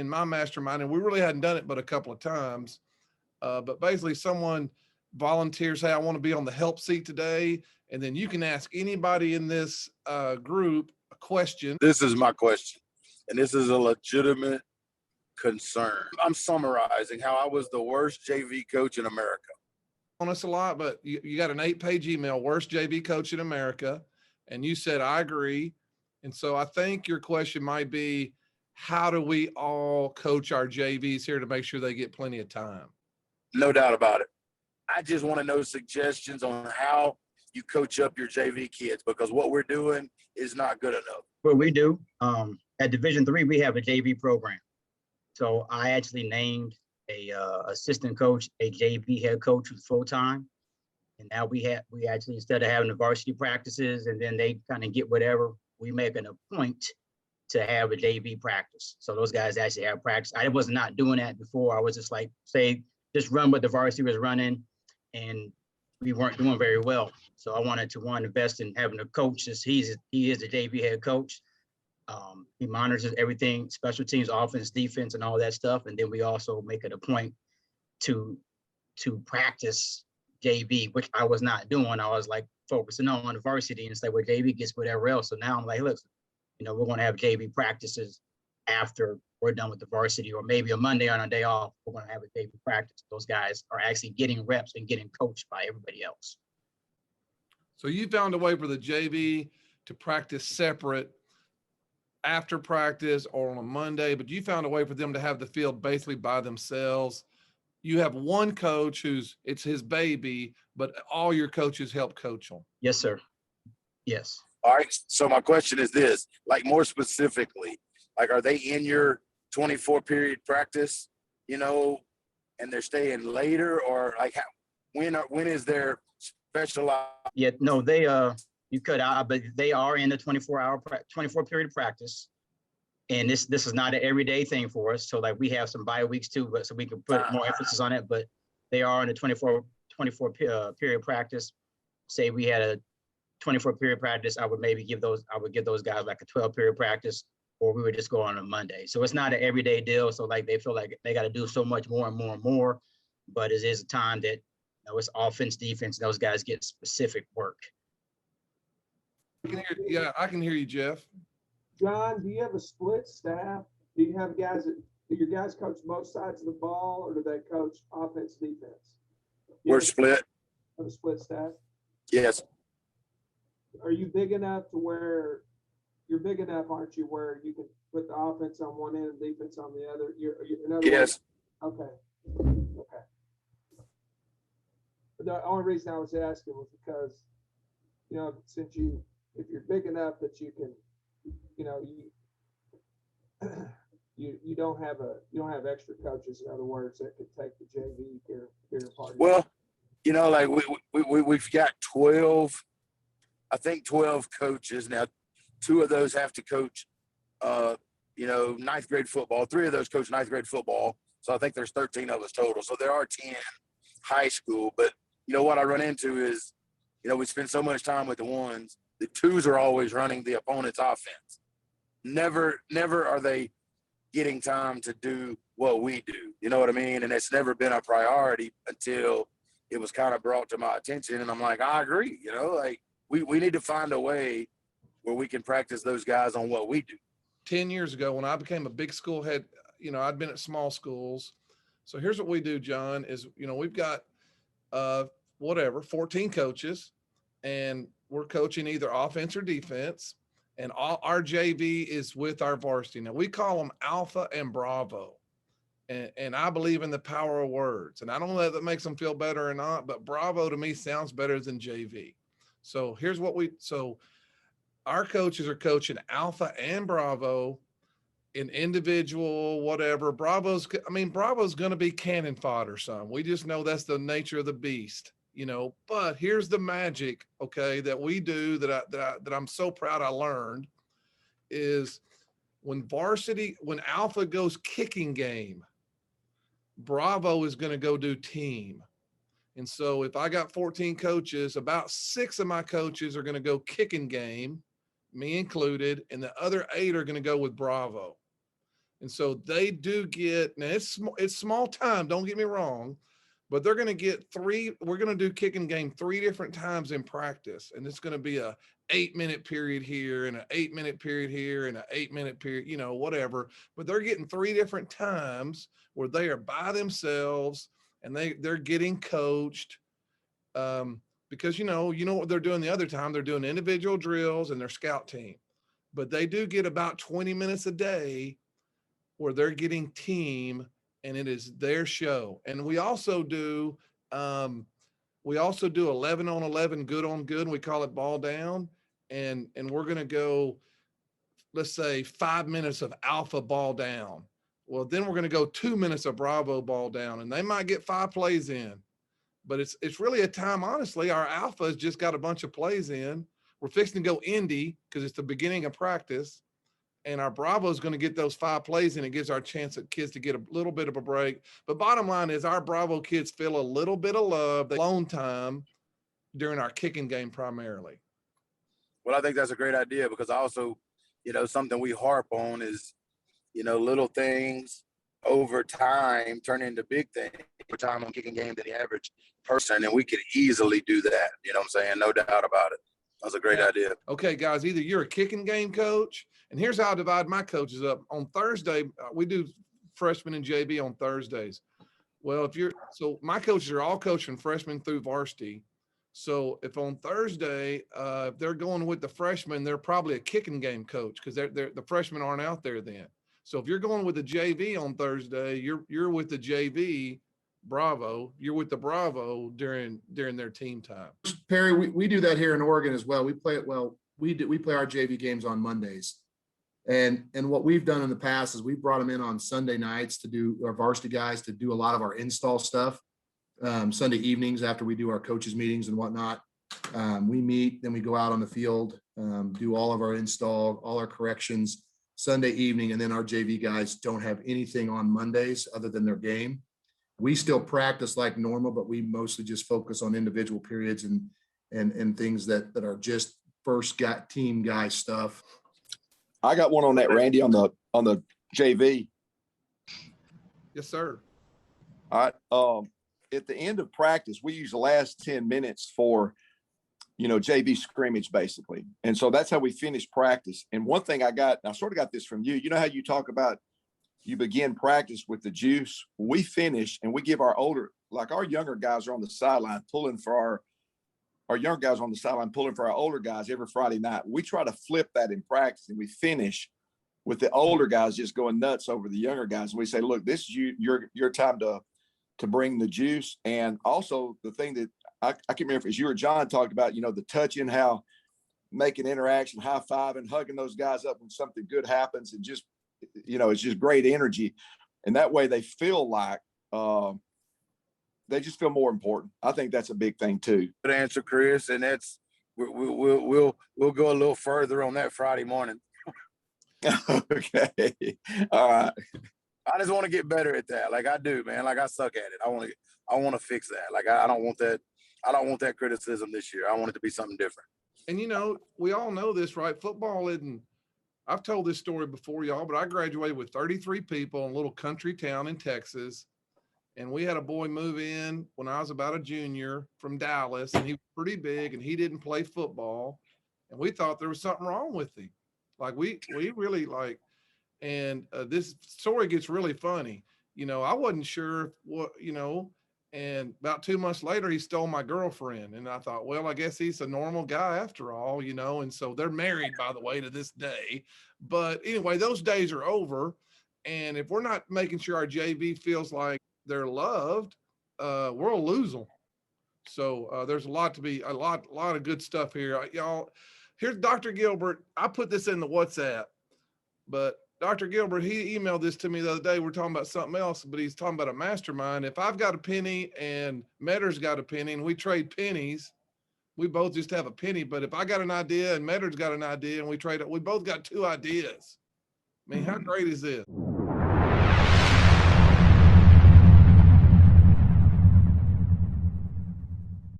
in my mastermind, and we really hadn't done it but a couple of times. But basically, someone volunteers, hey, I want to be on the help seat today, and then you can ask anybody in this group a question. This is my question, and this is a legitimate concern. I'm summarizing how I was the worst JV coach in America. On us a lot, but you got an 8-page email, worst JV coach in America, and you said, I agree. And so I think your question might be, how do we all coach our JVs here to make sure they get plenty of time? No doubt about it. I just want to know suggestions on how you coach up your JV kids, because what we're doing is not good enough. What we do, at Division III, we have a JV program. So I actually named a assistant coach, a JV head coach who's full-time. And now we actually, instead of having the varsity practices and then they kind of get whatever, we make an appoint to have a JV practice. So those guys actually have practice. I was not doing that before. I was just like, say, just run what the varsity was running, and we weren't doing very well. So I wanted to invest in having a coach, since he is the JV head coach. He monitors everything, special teams, offense, defense, and all that stuff. And then we also make it a point to practice JV, which I was not doing. I was like focusing on the varsity and say, well, JV gets whatever else. So now I'm like, look, we're going to have JV practices after we're done with the varsity, or maybe a Monday on a day off, we're going to have a JV practice. Those guys are actually getting reps and getting coached by everybody else. So you found a way for the JV to practice separate after practice or on a Monday, but you found a way for them to have the field basically by themselves. You have one coach it's his baby, but all your coaches help coach them. Yes, sir. Yes. All right. So my question is this, like more specifically, like, are they in your 24-period practice, and they're staying later, or like when is their specialized? Yeah, no, they you could but they are in the 24-period practice. And this is not an everyday thing for us. So like we have some bye weeks too, but so we can put more emphasis on it, but they are in the 24 period practice. Say we had a 24-period practice, I would give those guys like a 12-period practice, or we would just go on a Monday. So it's not an everyday deal. So like they feel like they got to do so much more and more and more, but it is a time that it's offense, defense, and those guys get specific work. I can hear you, Jeff. John, do you have a split staff? Do you have guys do your guys coach both sides of the ball, or do they coach offense, defense? We're split. Have a split staff? Yes. Are you big enough to where you're big enough, aren't you, where you can put the offense on one end and defense on the other? In other yes. Words, okay. But the only reason I was asking was because, since if you're big enough that you can, you don't have extra coaches, in other words, that could take the JV here part. Well, like we've got 12 coaches now. 2 of those have to coach, 9th grade football. 3 of those coach 9th grade football. So I think there's 13 of us total. So there are 10 high school. But what I run into is, we spend so much time with the ones. The 2s are always running the opponent's offense. Never are they getting time to do what we do. You know what I mean? And it's never been a priority until it was kind of brought to my attention. And I'm like, I agree. We need to find a way where we can practice those guys on what we do. 10 years ago, when I became a big school head, I'd been at small schools. So here's what we do, John, is, we've got 14 coaches, and we're coaching either offense or defense. And all our JV is with our varsity. Now we call them Alpha and Bravo. And I believe in the power of words. And I don't know if that makes them feel better or not, but Bravo to me sounds better than JV. So here's what our coaches are coaching Alpha and Bravo in individual, whatever. Bravo's going to be cannon fodder some. We just know that's the nature of the beast, but here's the magic, okay, that we do that I'm so proud I learned is when Alpha goes kicking game, Bravo is going to go do team. And so if I got 14 coaches, about 6 of my coaches are going to go kicking game, me included, and the other 8 are going to go with Bravo. And so they do get, now it's small time, don't get me wrong, but they're going to get we're going to do kicking game 3 different times in practice. And it's going to be a 8-minute period here and an 8-minute period here and an 8-minute period, you know, whatever. But they're getting 3 different times where they are by themselves and they're getting coached. Because you know what they're doing the other time, they're doing individual drills and their scout team, but they do get about 20 minutes a day where they're getting team and it is their show. And we also do 11 on 11, good on good, and we call it ball down. And we're going to go, let's say 5 minutes of alpha ball down. Well, then we're going to go 2 minutes of bravo ball down, and they might get 5 plays in, but it's really a time. Honestly, our alpha has just got a bunch of plays in. We're fixing to go Indy because it's the beginning of practice. And our Bravo is going to get those 5 plays and it gives our chance at kids to get a little bit of a break. But bottom line is our Bravo kids feel a little bit of love, alone time during our kicking game primarily. Well, I think that's a great idea because also, you know, something we harp on is, you know, little things over time turn into big things. Over time on kicking game than the average person, and we could easily do that. You know what I'm saying? No doubt about it. That's a great idea. Okay, guys, either you're a kicking game coach, and here's how I divide my coaches up. On Thursday, we do freshman and JV on Thursdays. Well, so my coaches are all coaching freshmen through varsity. So if on Thursday, if they're going with the freshmen, they're probably a kicking game coach because the freshmen aren't out there then. So if you're going with the JV on Thursday, you're with the JV Bravo. You're with the Bravo during their team time. Perry, we do that here in Oregon as well. We play our JV games on Mondays. And what we've done in the past is we've brought them in on Sunday nights to do our varsity guys to do a lot of our install stuff. Sunday evenings after we do our coaches meetings and whatnot. We meet, then we go out on the field, do all of our install, all our corrections Sunday evening. And then our JV guys don't have anything on Mondays other than their game. We still practice like normal, but we mostly just focus on individual periods and things that are just first team guy stuff. I got one on that, Randy, on the JV. Yes, sir. All right. At the end of practice, we use the last 10 minutes for, JV scrimmage, basically. And so that's how we finish practice. And one thing I sort of got this from you. You know how you talk about you begin practice with the juice? We finish and we give our younger guys are on the sideline pulling for our younger guys on the sideline pulling for our older guys every Friday night. We try to flip that in practice, and we finish with the older guys just going nuts over the younger guys. And we say, look, this is your time to bring the juice. And also the thing that I can't remember if it's you or John talked about, the touching, how making interaction, high five and hugging those guys up when something good happens, and just, it's just great energy. And that way they feel like they just feel more important. I think that's a big thing too. Good answer, Chris. And that's we'll go a little further on that Friday morning. Okay. All right. I just want to get better at that. Like I do, man. Like I suck at it. I want to fix that. Like I don't want that. I don't want that criticism this year. I want it to be something different. And we all know this, right? Football isn't. I've told this story before, y'all, but I graduated with 33 people in a little country town in Texas. And we had a boy move in when I was about a junior from Dallas, and he was pretty big and he didn't play football. And we thought there was something wrong with him. Like we really like, and this story gets really funny. I wasn't sure what, and about 2 months later, he stole my girlfriend. And I thought, well, I guess he's a normal guy after all, and so they're married, by the way, to this day. But anyway, those days are over. And if we're not making sure our JV feels like they're loved, we'll lose them. So there's a lot of good stuff here. Y'all, here's Dr. Gilbert. I put this in the WhatsApp, but Dr. Gilbert, he emailed this to me the other day. We're talking about something else, but he's talking about a mastermind. If I've got a penny and Meddar's got a penny and we trade pennies, we both just have a penny. But if I got an idea and Meddar's got an idea and we both got 2 ideas. I mean, how great is this?